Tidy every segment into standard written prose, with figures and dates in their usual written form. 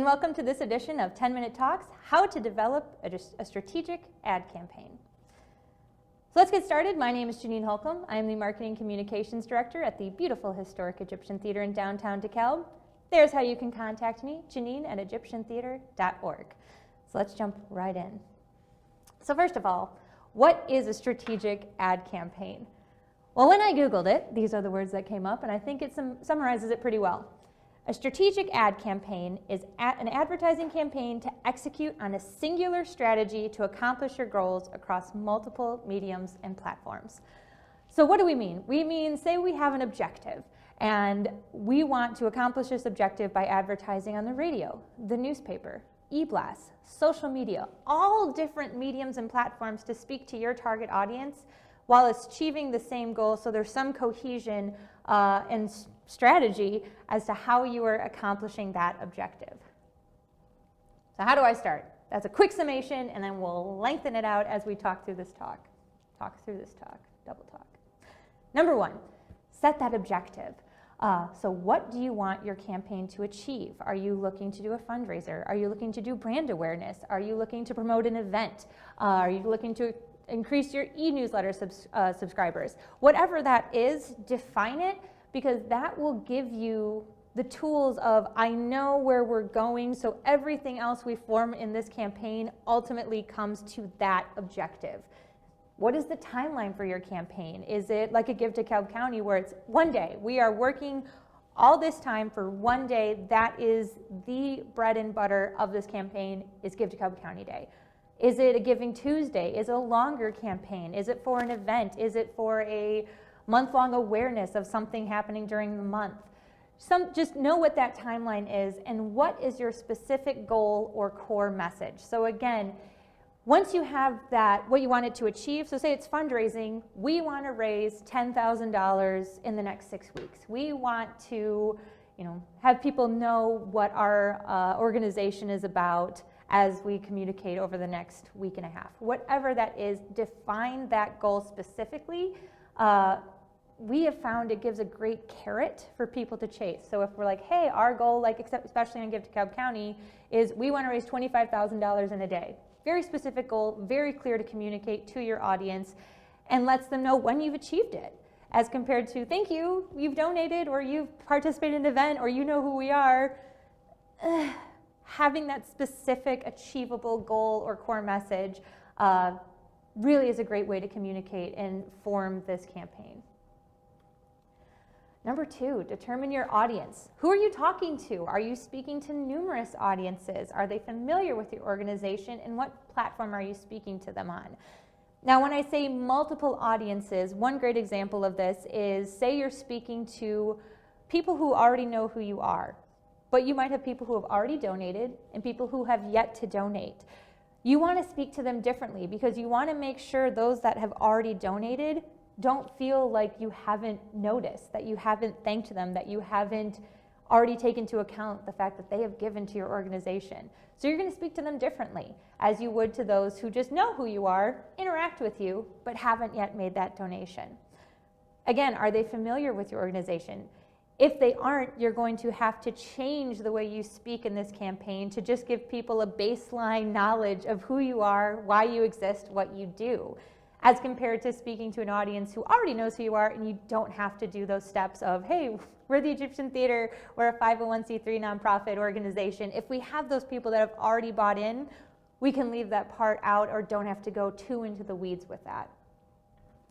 welcome to this edition of 10-Minute Talks, How to Develop a Strategic Ad Campaign. So let's get started. My name is Jeanine Holcomb. I am the Marketing Communications Director at the beautiful historic Egyptian Theater in downtown DeKalb. There's how you can contact me, Jeanine@egyptiantheater.org. So let's jump right in. So first of all, what is a strategic ad campaign? Well, when I Googled it, these are the words that came up, and I think it summarizes it pretty well. A strategic ad campaign is an advertising campaign to execute on a singular strategy to accomplish your goals across multiple mediums and platforms. So what do we mean? We mean, say we have an objective, and we want to accomplish this objective by advertising on the radio, the newspaper, e-blasts, social media, all different mediums and platforms to speak to your target audience while achieving the same goal, so there's some cohesion and strategy as to how you are accomplishing that objective. So how do I start? That's a quick summation, and then we'll lengthen it out as we talk through this talk. Double talk. Number one, set that objective. So what do you want your campaign to achieve? Are you looking to do a fundraiser? Are you looking to do brand awareness? Are you looking to promote an event? Are you looking to increase your e-newsletter subscribers? Whatever that is, define it, because that will give you the tools of, I know where we're going, so everything else we form in this campaign ultimately comes to that objective. What is the timeline for your campaign? Is it like a Give to DeKalb County where it's one day? We are working all this time for one day. That is the bread and butter of this campaign, is Give to DeKalb County Day. Is it a Giving Tuesday? Is it a longer campaign? Is it for an event? Is it for a month-long awareness of something happening during the month? Just know what that timeline is and what is your specific goal or core message. So again, once you have that, what you want it to achieve, so say it's fundraising, we want to raise $10,000 in the next 6 weeks. We want to, have people know what our organization is about as we communicate over the next week and a half. Whatever that is, define that goal specifically. We have found it gives a great carrot for people to chase. So if we're like, hey, our goal, especially on Give to DeKalb County, is we want to raise $25,000 in a day. Very specific goal, very clear to communicate to your audience, and lets them know when you've achieved it, as compared to, thank you, you've donated, or you've participated in an event, or you know who we are. Having that specific achievable goal or core message really is a great way to communicate and form this campaign. Number two, determine your audience. Who are you talking to? Are you speaking to numerous audiences? Are they familiar with your organization, and what platform are you speaking to them on? Now, when I say multiple audiences, one great example of this is, say you're speaking to people who already know who you are, but you might have people who have already donated and people who have yet to donate. You want to speak to them differently because you want to make sure those that have already donated don't feel like you haven't noticed, that you haven't thanked them, that you haven't already taken into account the fact that they have given to your organization. So you're going to speak to them differently as you would to those who just know who you are, interact with you, but haven't yet made that donation. Again, are they familiar with your organization? If they aren't, you're going to have to change the way you speak in this campaign to just give people a baseline knowledge of who you are, why you exist, what you do, as compared to speaking to an audience who already knows who you are, and you don't have to do those steps of, hey, we're the Egyptian Theater, we're a 501c3 nonprofit organization. If we have those people that have already bought in, we can leave that part out or don't have to go too into the weeds with that.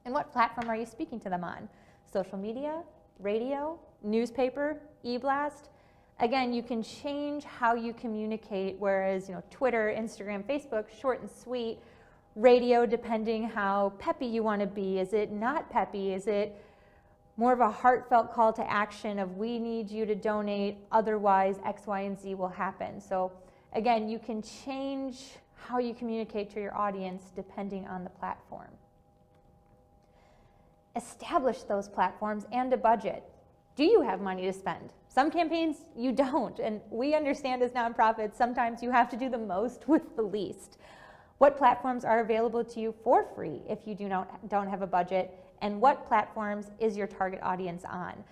And what platform are you speaking to them on? Social media, radio, newspaper, e-blast? Again, you can change how you communicate, whereas Twitter, Instagram, Facebook, short and sweet. Radio, depending how peppy you want to be. Is it not peppy? Is it more of a heartfelt call to action of, we need you to donate, otherwise X, Y, and Z will happen? So again, you can change how you communicate to your audience depending on the platform. Establish those platforms and a budget. Do you have money to spend? Some campaigns you don't, and we understand as nonprofits, sometimes you have to do the most with the least. What platforms are available to you for free if you don't have a budget, and what platforms is your target audience on?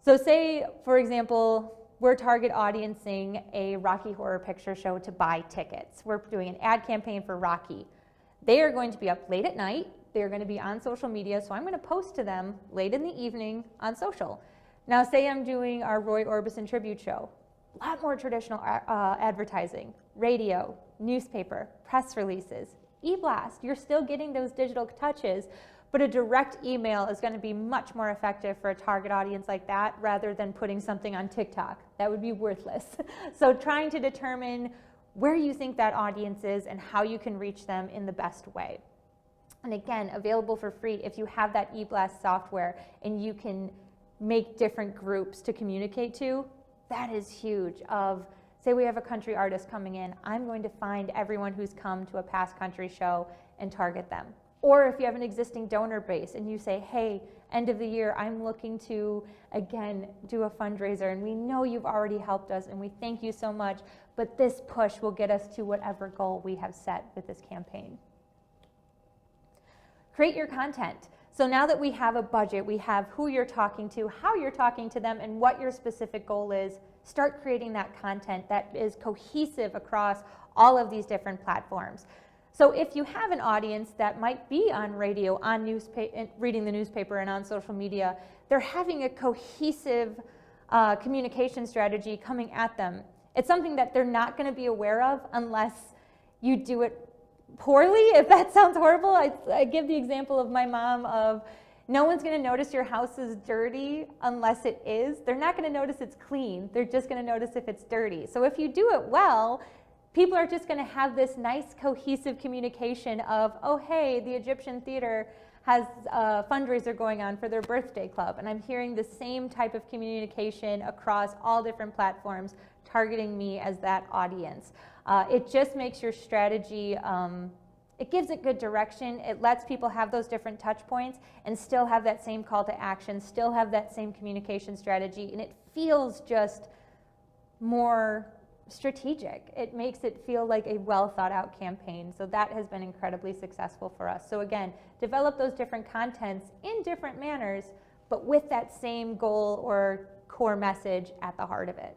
So say, for example, we're target audiencing a Rocky Horror Picture Show to buy tickets. We're doing an ad campaign for Rocky. They are going to be up late at night. They're going to be on social media, so I'm going to post to them late in the evening on social. Now, say I'm doing our Roy Orbison tribute show. A lot more traditional advertising, radio, newspaper, press releases, e-blast. You're still getting those digital touches, but a direct email is going to be much more effective for a target audience like that rather than putting something on TikTok. That would be worthless. So trying to determine where you think that audience is and how you can reach them in the best way. And again, available for free if you have that e-blast software and you can make different groups to communicate to. That is huge. Say we have a country artist coming in, I'm going to find everyone who's come to a past country show and target them. Or if you have an existing donor base and you say, hey, end of the year, I'm looking to, again, do a fundraiser, and we know you've already helped us, and we thank you so much, but this push will get us to whatever goal we have set with this campaign. Create your content. So now that we have a budget, we have who you're talking to, how you're talking to them, and what your specific goal is, start creating that content that is cohesive across all of these different platforms. So if you have an audience that might be on radio, on reading the newspaper, and on social media, they're having a cohesive communication strategy coming at them. It's something that they're not going to be aware of unless you do it poorly, if that sounds horrible. I give the example of my mom of no one's going to notice your house is dirty unless it is. They're not going to notice it's clean. They're just going to notice if it's dirty. So if you do it well, people are just going to have this nice cohesive communication of, oh, hey, the Egyptian Theater has a fundraiser going on for their birthday club. And I'm hearing the same type of communication across all different platforms targeting me as that audience. It just makes your strategy, it gives it good direction. It lets people have those different touch points and still have that same call to action, still have that same communication strategy, and it feels just more strategic. It makes it feel like a well thought out campaign. So that has been incredibly successful for us. So again, develop those different contents in different manners, but with that same goal or core message at the heart of it.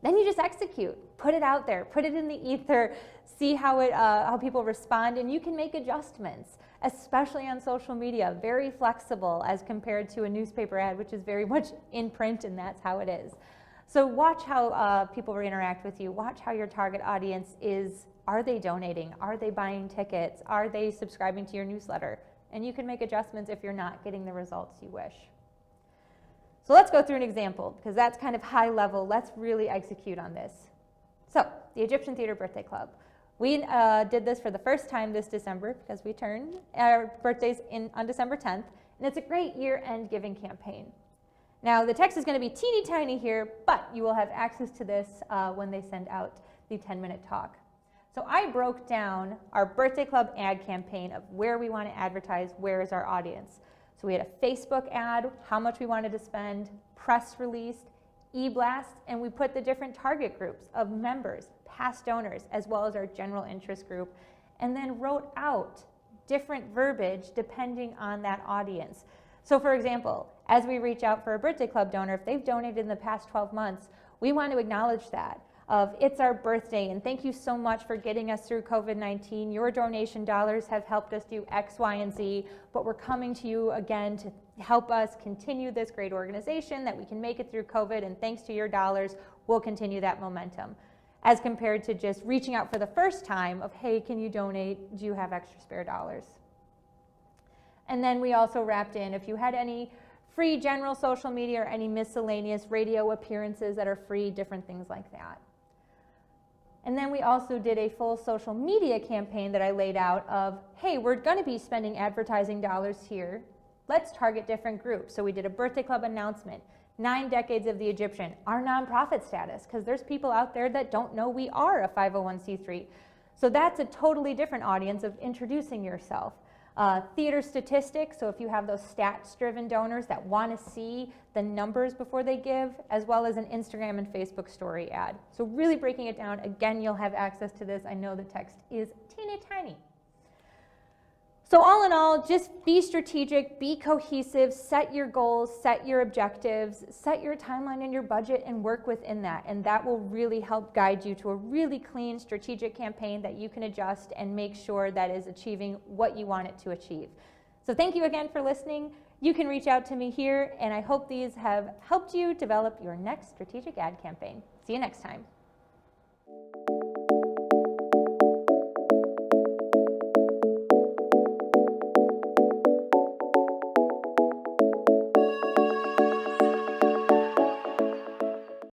Then you just execute, put it out there, put it in the ether, see how people respond, and you can make adjustments, especially on social media, very flexible as compared to a newspaper ad, which is very much in print, and that's how it is. So watch how people interact with you, watch how your target audience is, are they donating, are they buying tickets, are they subscribing to your newsletter, and you can make adjustments if you're not getting the results you wish. So let's go through an example, because that's kind of high level. Let's really execute on this. So the Egyptian Theater Birthday Club. We did this for the first time this December because we turned our birthdays on December 10th, and it's a great year-end giving campaign. Now the text is going to be teeny tiny here, but you will have access to this when they send out the 10-minute talk. So I broke down our Birthday Club ad campaign of where we want to advertise, where is our audience. So we had a Facebook ad, how much we wanted to spend, press release, e-blast, and we put the different target groups of members, past donors, as well as our general interest group, and then wrote out different verbiage depending on that audience. So for example, as we reach out for a Birthday Club donor, if they've donated in the past 12 months, we want to acknowledge that. Of it's our birthday and thank you so much for getting us through COVID-19. Your donation dollars have helped us do X, Y, and Z, but we're coming to you again to help us continue this great organization that we can make it through COVID, and thanks to your dollars, we'll continue that momentum. As compared to just reaching out for the first time of, hey, can you donate? Do you have extra spare dollars? And then we also wrapped in if you had any free general social media or any miscellaneous radio appearances that are free, different things like that. And then we also did a full social media campaign that I laid out of, hey, we're going to be spending advertising dollars here. Let's target different groups. So we did a Birthday Club announcement, 9 decades of the Egyptian, our nonprofit status, because there's people out there that don't know we are a 501c3. So that's a totally different audience of introducing yourself. Theater statistics, so if you have those stats-driven donors that want to see the numbers before they give, as well as an Instagram and Facebook story ad. So really breaking it down. Again, you'll have access to this. I know the text is teeny tiny. So all in all, just be strategic, be cohesive, set your goals, set your objectives, set your timeline and your budget and work within that. And that will really help guide you to a really clean strategic campaign that you can adjust and make sure that is achieving what you want it to achieve. So thank you again for listening. You can reach out to me here, and I hope these have helped you develop your next strategic ad campaign. See you next time.